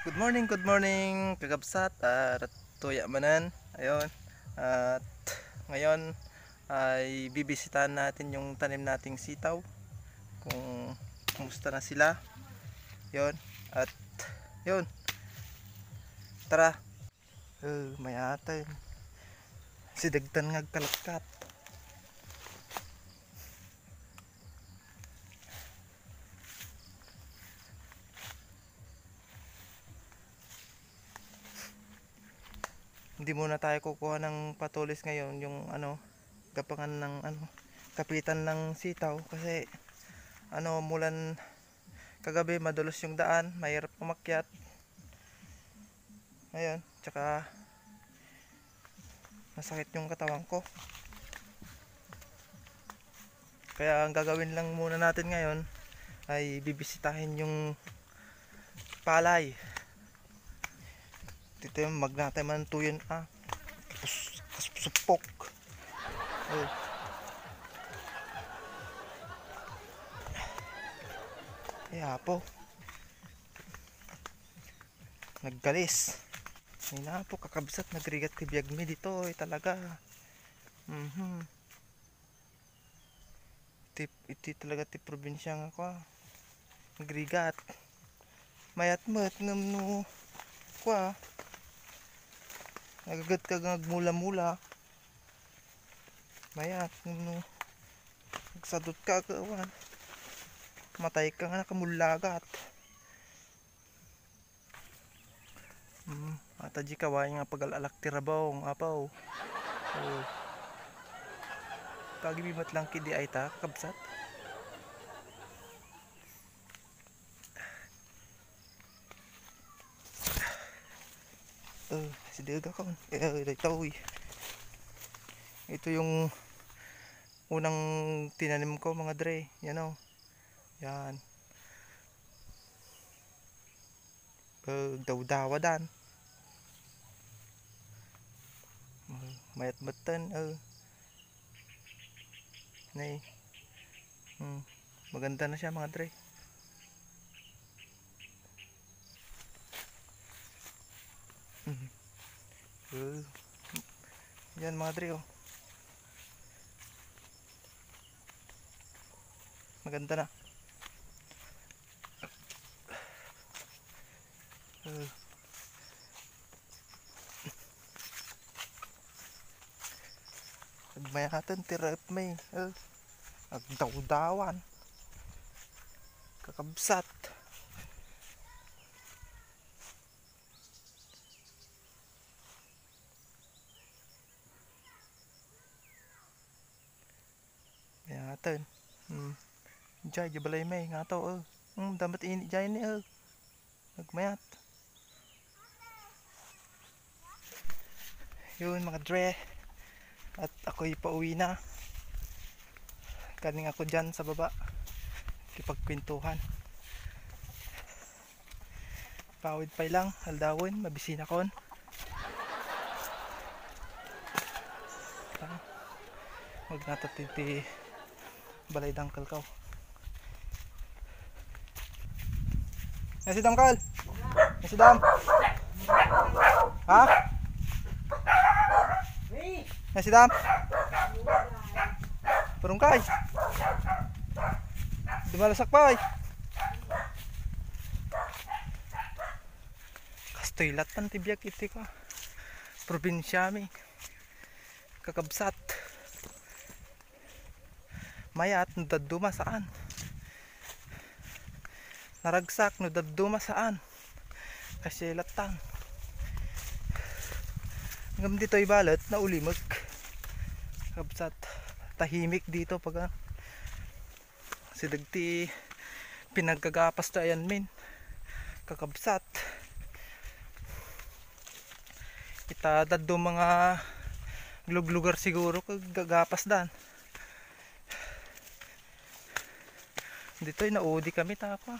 Good morning, kagabsat at tuya manan. Ayun. At ngayon ay bibisitahan natin yung tanim nating sitaw. Kung kumusta na sila. Yun. At yun. Tara. May atin. Si dagtan ngagkalakkat. Hindi muna tayo kukuha ng patulis ngayon, yung gapangan ng kapitan ng sitaw kasi mulan kagabi, madulos yung daan, mahirap umakyat. Ayun, tsaka masakit yung katawan ko. Kaya ang gagawin lang muna natin ngayon ay bibisitahin yung palay. Dito yung magnatay man tuyon kaspupok. Oh. Kaya po naggalis. Ay na po kakabsat, nagrigat tibiyag mi dito talaga. Iti talaga ti probinsya nga ko. Nagrigat. Mayat mat ngam no kwa. Nagagat ka nagmula-mula. Mayat ngam no. Nagsadot ka kawan. Matay ka nga nakamulagat. Ataji kaway nga pagalalak tirabaw ng apaw. Pagibimat lang kidi ay ta kabsat. Si Delga ka. Ito yung unang tinanim ko mga dre. Yan o. Yan. Daw-dawa dan. Mayat matan. Nay. Maganda na siya mga dre. Yan mga dre oh. Maganda na. Agmayatan tirap may agdaw-dawan kakabsat. Mayatan jay jabalay may nga to damat ini jay ni nagmayat. Yun mga dre, at ako'y pauwi na. Kaning ako dyan sa baba kipagkwentuhan. Pawid pay lang aldawon mabisina kon. Magnatatiti balay dangkal kaw. Nasi dangkal. Nasi dam. Ha? Nasi dam. Perungkay. Dumalasak pa. Kastoylat pan tibyak iti ka. Probinsya mi. Kakabsat. Mayat no daduma saan. Naragsak no daduma saan. Kasi latan. Ngam dito ibalat na ulimag. Kakabsat. Tahimik dito pag sidagti pinagkagapas tayan min. Kakabsat. Kita daddo mga lugar siguro kagagapas dan. Dito ay naudi kami tapa.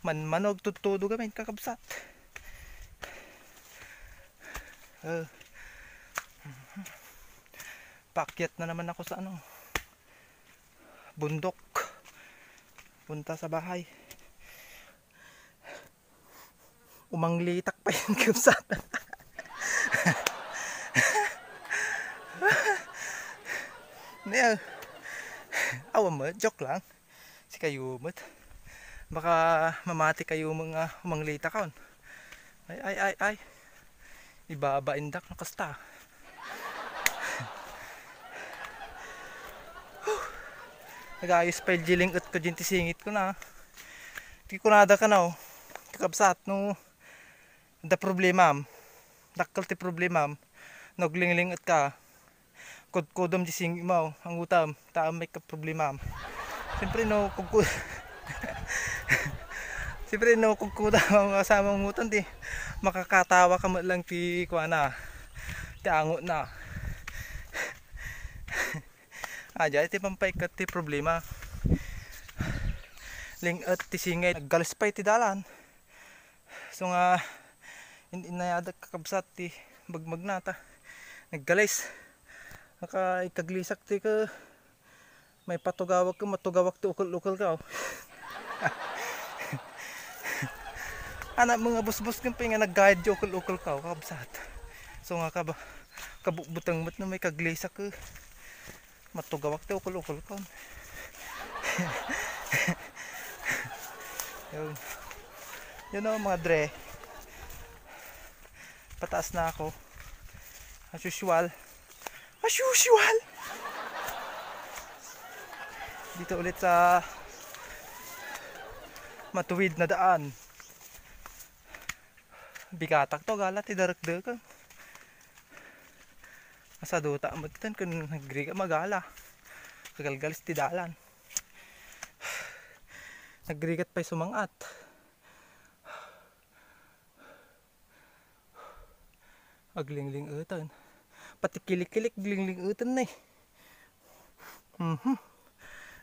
Manog tutudo kami kakabsat. Pakyat na naman ako sa bundok. Punta sa bahay. umanglitak pa yun kabsat. Niya, awa mo, joke lang. Si kayo mo't. Baka mamati kayo mga umanglita kaon. Ay. Ibabaindak na kasta. Nag-ayos pa yung jiling ut ko dyan tisingit ko na. Di ko nada ka na kakabsat no. Da problema am. Dakkel ti problema am. Naglingling ut ka. Kodkodom di sing mo ang utam taam may ka problema. Siyempre no siyempre no kugkuda ang kasama ng utan di makakatawa ka lang ti kuana ti ango na. Aja ti pampaikat ti problema. Ling at ti singay naggalis pa ti dalan. So nga inayadag kakabsat ti bagmag nata. Naggalis. Naka ikaglisak ti ka may patugawag ka matugawag ti ukol-ukol ka. Anak mga bus-bus kang nga nag-guide di ukol-ukol ka kabsat. So nga kabutang mat na may kaglisak ka matugawag ti ukol-ukol ka. Yun o mga dre. Pataas na ako as usual. Dito ulit sa matuwid na daan. Bigatak to gala ti darakder ka. Asa duta amatan kun nagri ka magala. Kagalgalis ti dalan. Nagrigat pa'y sumangat. Aglingling utan. Pati kilik-kilik glingling utan na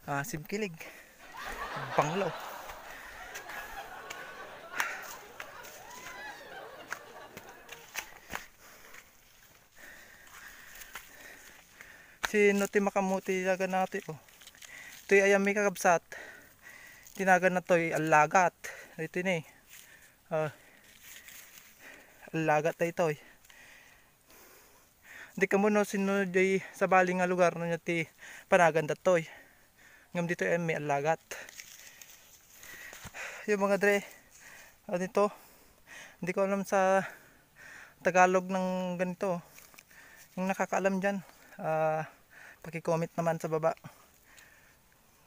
Asim kilig. Banglaw. Sino ti makamuti laga natin Ito'y ayami kakabsat. Tinagan na to'y alagat. Ito ni alagat na ito'y. Hindi ka mo sino di sa bali nga lugar na niya ti panagan datoy. Ngam dito ay may alagat. Yung mga dre dito hindi ko alam sa Tagalog ng ganito. Yung nakakaalam dyan paki-comment naman sa baba.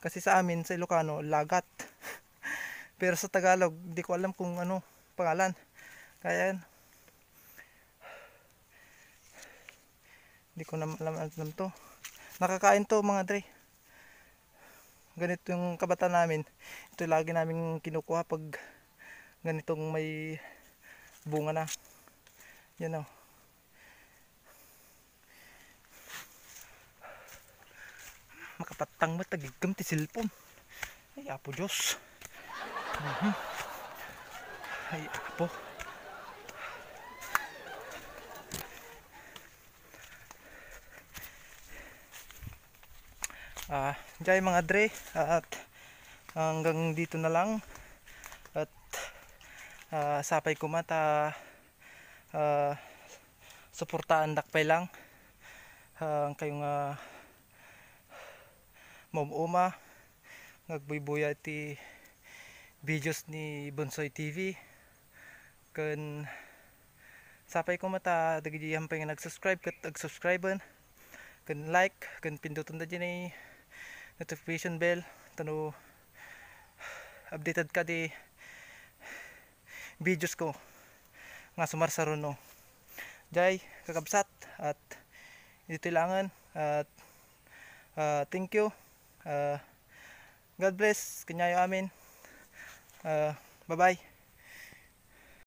Kasi sa amin sa Ilocano lagat. Pero sa Tagalog hindi ko alam kung ano pangalan. Kaya yan. Hindi ko na alam to. Nakakain to mga dre. Ganito yung kabataan namin. Ito lagi namin kinukuha pag ganitong may bunga na. Yan o. Makapatang matagigam ti silpon. Ay apo Diyos. Ay apo. Diyan mga dre at hanggang dito na lang at sapay ko mata suportaan dakpay lang kayong mamuma nagbuybuya ti videos ni Bonsoy TV kan sapay ko mata dagiti hampay nga nag-subscribe kat ag-subscriben kan like kan pinduton da dyan ay notification bell tano updated ka di videos ko nga sumarsaron no jay kakabsat at dito langan at thank you God bless kanyayo amin bye bye.